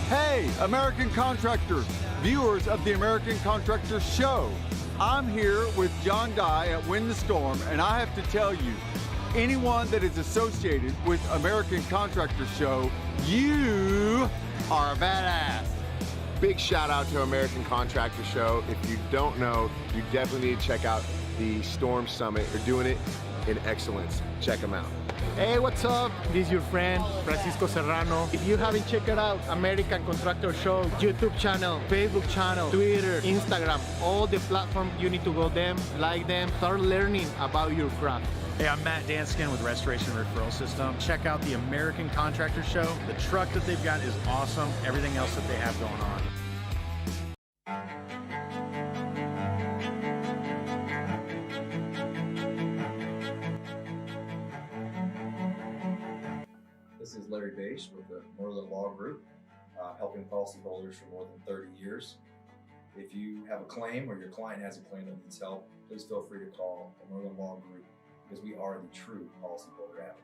Hey, American Contractors, viewers of the American Contractor Show. I'm here with John Dye at Win the Storm, and I have to tell you, anyone that is associated with American Contractor Show, you are a badass. Big shout out to American Contractor Show. If you don't know, you definitely need to check out the Storm Summit. They're doing it in excellence. Check them out. Hey, what's up? This is your friend, Francisco Serrano. If you haven't checked it out, American Contractor Show, YouTube channel, Facebook channel, Twitter, Instagram, all the platforms, you need to go them, like them, start learning about your craft. Hey, I'm Matt Danskin with Restoration Referral System. Check out the American Contractor Show. The truck that they've got is awesome. Everything else that they have going on. This is Larry Bache with the Merlin Law Group, helping policyholders for more than 30 years. If you have a claim or your client has a claim that needs help, please feel free to call the Merlin Law Group because we are the true policyholder advocate.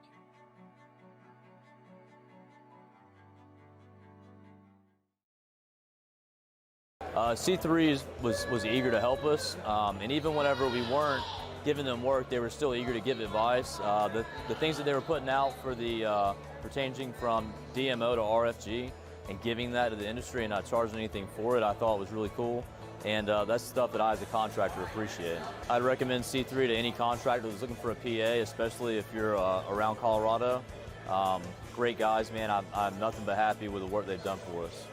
C3 was eager to help us, and even whenever we weren't giving them work, they were still eager to give advice. The things that they were putting out for the changing from DMO to RFG and giving that to the industry and not charging anything for it, I thought was really cool. And that's stuff that I as a contractor appreciate. I'd recommend C3 to any contractor that's looking for a PA, especially if you're around Colorado. Great guys, man. I'm nothing but happy with the work they've done for us.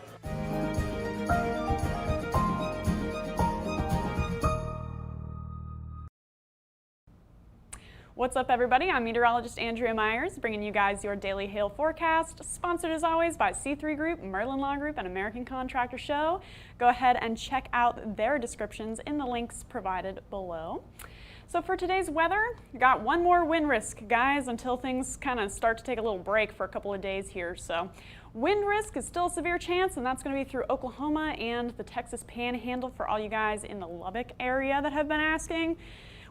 What's up, everybody? I'm meteorologist Andrea Myers, bringing you guys your daily hail forecast, sponsored as always by C3 Group, Merlin Law Group, and American Contractor Show. Go ahead and check out their descriptions in the links provided below. So for today's weather, we got one more wind risk, guys, until things kind of start to take a little break for a couple of days here. So wind risk is still a severe chance, and that's going to be through Oklahoma and the Texas Panhandle for all you guys in the Lubbock area that have been asking.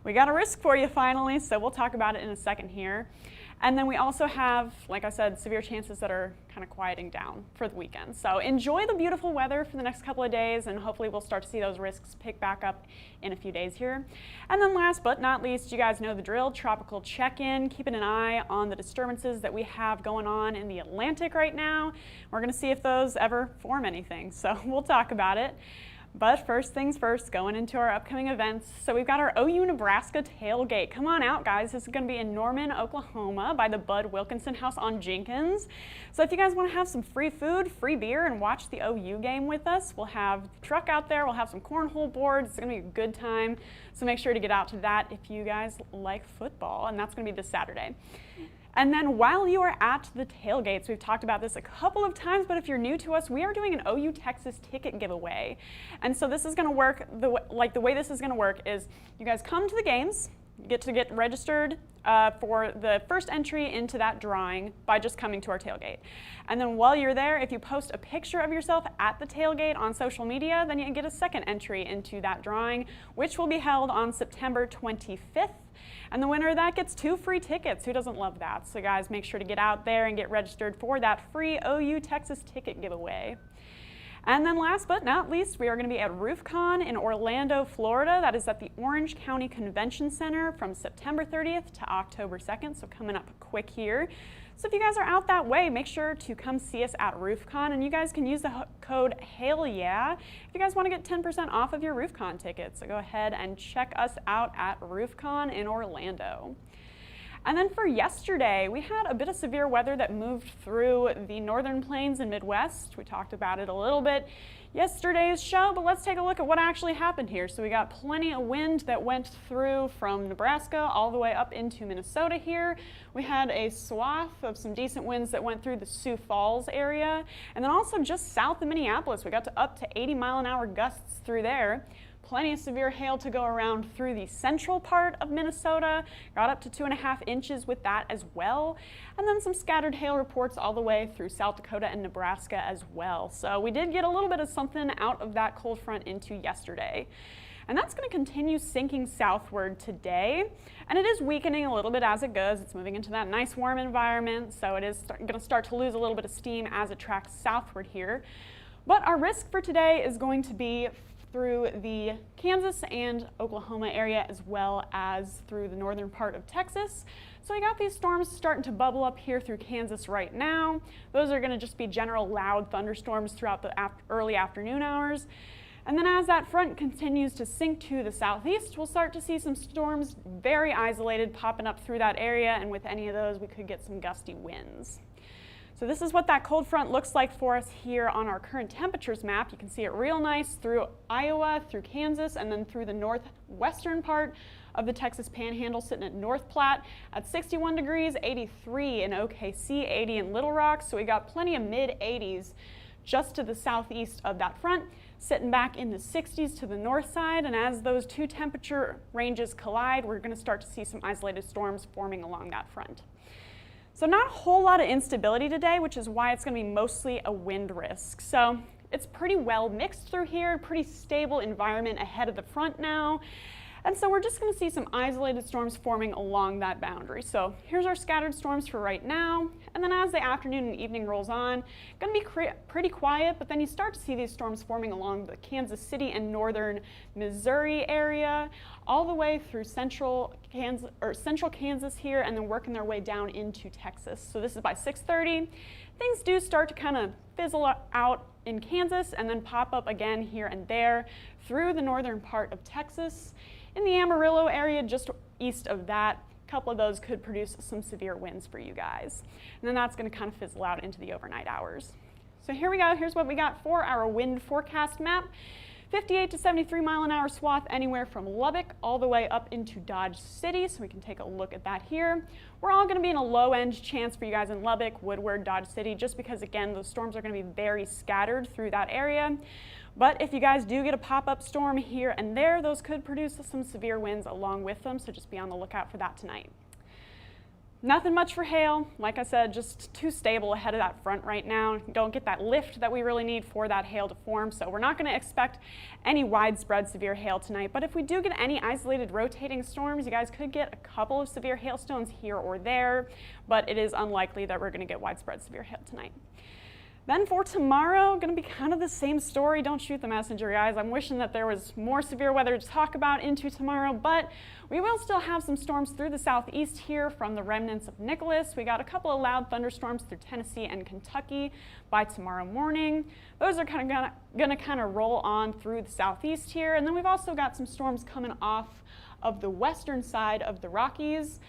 We got a risk for you finally, so we'll talk about it in a second here. And then we also have, like I said, severe chances that are kind of quieting down for the weekend. So enjoy the beautiful weather for the next couple of days, and hopefully we'll start to see those risks pick back up in a few days here. And then last but not least, you guys know the drill, tropical check-in, keeping an eye on the disturbances that we have going on in the Atlantic right now. We're going to see if those ever form anything, so we'll talk about it. But first things first, going into our upcoming events. So we've got our OU Nebraska tailgate. Come on out, guys. This is going to be in Norman, Oklahoma by the Bud Wilkinson House on Jenkins. So if you guys want to have some free food, free beer, and watch the OU game with us, we'll have the truck out there. We'll have some cornhole boards. It's going to be a good time. So make sure to get out to that if you guys like football, and that's going to be this Saturday. And then while you are at the tailgates, we've talked about this a couple of times, but if you're new to us, we are doing an OU Texas ticket giveaway. And so this is going to work, the way this is going to work is you guys come to the games, you get registered for the first entry into that drawing by just coming to our tailgate. And then while you're there, if you post a picture of yourself at the tailgate on social media, then you can get a second entry into that drawing, which will be held on September 25th. And the winner of that gets 2 free tickets. Who doesn't love that? So guys, make sure to get out there and get registered for that free OU Texas ticket giveaway. And then last but not least, we are going to be at RoofCon in Orlando, Florida. That is at the Orange County Convention Center from September 30th to October 2nd, so coming up quick here. So if you guys are out that way, make sure to come see us at RoofCon, and you guys can use the code HAILYEAH if you guys want to get 10% off of your RoofCon tickets. So go ahead and check us out at RoofCon in Orlando. And then for yesterday, we had a bit of severe weather that moved through the northern plains and Midwest. We talked about it a little bit yesterday's show, but let's take a look at what actually happened here. So we got plenty of wind that went through from Nebraska all the way up into Minnesota here. We had a swath of some decent winds that went through the Sioux Falls area. And then also just south of Minneapolis, we got to up to 80-mile-an-hour gusts through there. Plenty of severe hail to go around through the central part of Minnesota. Got up to 2.5 inches with that as well. And then some scattered hail reports all the way through South Dakota and Nebraska as well. So we did get a little bit of something out of that cold front into yesterday. And that's going to continue sinking southward today. And it is weakening a little bit as it goes. It's moving into that nice warm environment. So it is going to start to lose a little bit of steam as it tracks southward here. But our risk for today is going to be through the Kansas and Oklahoma area, as well as through the northern part of Texas. So we got these storms starting to bubble up here through Kansas right now. Those are going to just be general loud thunderstorms throughout the early afternoon hours. And then as that front continues to sink to the southeast, we'll start to see some storms very isolated popping up through that area, and with any of those we could get some gusty winds. So this is what that cold front looks like for us here on our current temperatures map. You can see it real nice through Iowa, through Kansas, and then through the northwestern part of the Texas Panhandle, sitting at North Platte at 61 degrees, 83 in OKC, 80 in Little Rock. So we got plenty of mid-80s just to the southeast of that front, sitting back in the 60s to the north side. And as those two temperature ranges collide, we're going to start to see some isolated storms forming along that front. So not a whole lot of instability today, which is why it's going to be mostly a wind risk. So it's pretty well mixed through here, pretty stable environment ahead of the front now. And so we're just going to see some isolated storms forming along that boundary. So here's our scattered storms for right now. And then as the afternoon and evening rolls on, going to be pretty quiet, but then you start to see these storms forming along the Kansas City and northern Missouri area, all the way through central Kansas here, and then working their way down into Texas. So this is by 6:30. Things do start to kind of fizzle out in Kansas and then pop up again here and there through the northern part of Texas. In the Amarillo area, just east of that, a couple of those could produce some severe winds for you guys. And then that's going to kind of fizzle out into the overnight hours. So here we go. Here's what we got for our wind forecast map. 58 to 73 mile an hour swath anywhere from Lubbock all the way up into Dodge City. So we can take a look at that here. We're all going to be in a low end chance for you guys in Lubbock, Woodward, Dodge City, just because again, those storms are going to be very scattered through that area. But if you guys do get a pop-up storm here and there, those could produce some severe winds along with them, so just be on the lookout for that tonight. Nothing much for hail. Like I said, just too stable ahead of that front right now. Don't get that lift that we really need for that hail to form, so we're not going to expect any widespread severe hail tonight. But if we do get any isolated rotating storms, you guys could get a couple of severe hailstones here or there, but it is unlikely that we're going to get widespread severe hail tonight. Then for tomorrow, going to be kind of the same story. Don't shoot the messenger, guys. I'm wishing that there was more severe weather to talk about into tomorrow, but we will still have some storms through the southeast here from the remnants of Nicholas. We got a couple of loud thunderstorms through Tennessee and Kentucky by tomorrow morning. Those are kind of going to roll on through the southeast here. And then we've also got some storms coming off of the western side of the Rockies.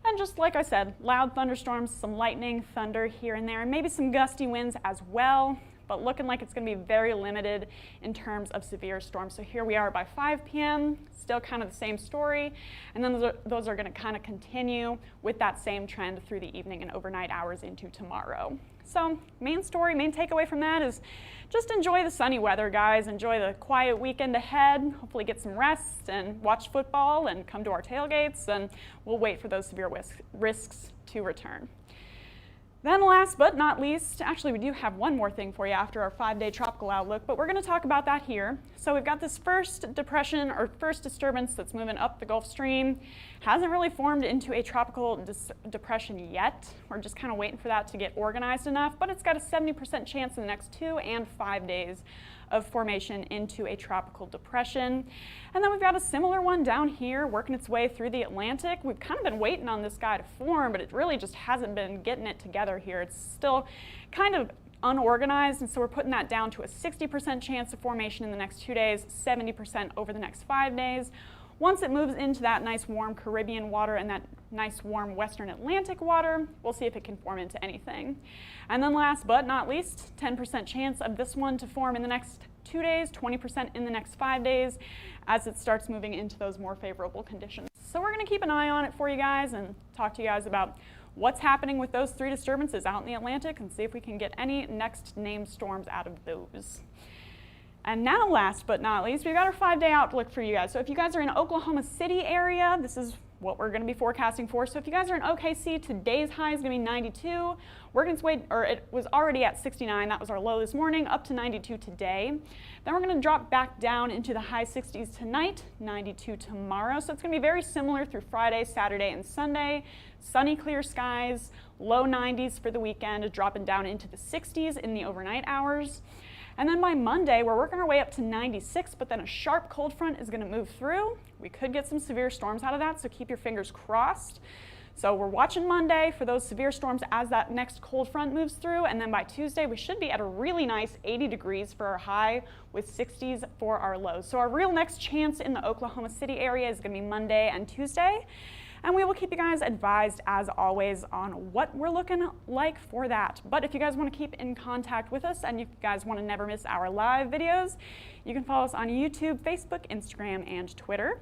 And just like I said, loud thunderstorms, some lightning, thunder here and there, and maybe some gusty winds as well, but looking like it's going to be very limited in terms of severe storms. So here we are by 5 p.m., still kind of the same story, and then those are going to kind of continue with that same trend through the evening and overnight hours into tomorrow. So main takeaway from that is just enjoy the sunny weather, guys. Enjoy the quiet weekend ahead. Hopefully get some rest and watch football and come to our tailgates, and we'll wait for those severe risks to return. Then last but not least, actually we do have one more thing for you after our 5-day tropical outlook, but we're going to talk about that here. So we've got this first depression or first disturbance that's moving up the Gulf Stream. Hasn't really formed into a tropical depression yet. We're just kind of waiting for that to get organized enough, but it's got a 70% chance in the next 2 and 5 days of formation into a tropical depression. And then we've got a similar one down here working its way through the Atlantic. We've kind of been waiting on this guy to form, but it really just hasn't been getting it together here. It's still kind of unorganized, and so we're putting that down to a 60% chance of formation in the next 2 days, 70% over the next 5 days. Once it moves into that nice warm Caribbean water and that nice warm Western Atlantic water, we'll see if it can form into anything. And then last but not least, 10% chance of this one to form in the next 2 days, 20% in the next 5 days as it starts moving into those more favorable conditions. So we're going to keep an eye on it for you guys and talk to you guys about what's happening with those 3 disturbances out in the Atlantic and see if we can get any next named storms out of those. And now last but not least, we've got our 5-day outlook for you guys. So if you guys are in Oklahoma City area, this is what we're going to be forecasting for. So if you guys are in OKC, today's high is going to be 92. Working its way, or it was already at 69. That was our low this morning, up to 92 today. Then we're going to drop back down into the high 60s tonight, 92 tomorrow. So it's going to be very similar through Friday, Saturday, and Sunday. Sunny, clear skies, low 90s for the weekend, dropping down into the 60s in the overnight hours. And then by Monday, we're working our way up to 96, but then a sharp cold front is going to move through. We could get some severe storms out of that, so keep your fingers crossed. So we're watching Monday for those severe storms as that next cold front moves through, and then by Tuesday, we should be at a really nice 80 degrees for our high with 60s for our lows. So our real next chance in the Oklahoma City area is going to be Monday and Tuesday. And we will keep you guys advised, as always, on what we're looking like for that. But if you guys want to keep in contact with us and you guys want to never miss our live videos, you can follow us on YouTube, Facebook, Instagram, and Twitter.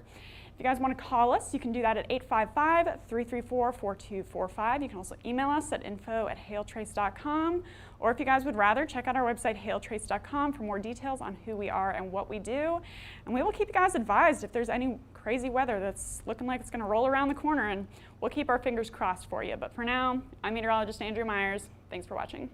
If you guys want to call us, you can do that at 855-334-4245. You can also email us at info@hailtrace.com. Or if you guys would rather, check out our website, hailtrace.com, for more details on who we are and what we do. And we will keep you guys advised if there's any crazy weather that's looking like it's going to roll around the corner, and we'll keep our fingers crossed for you. But for now, I'm meteorologist Andrea Myers. Thanks for watching.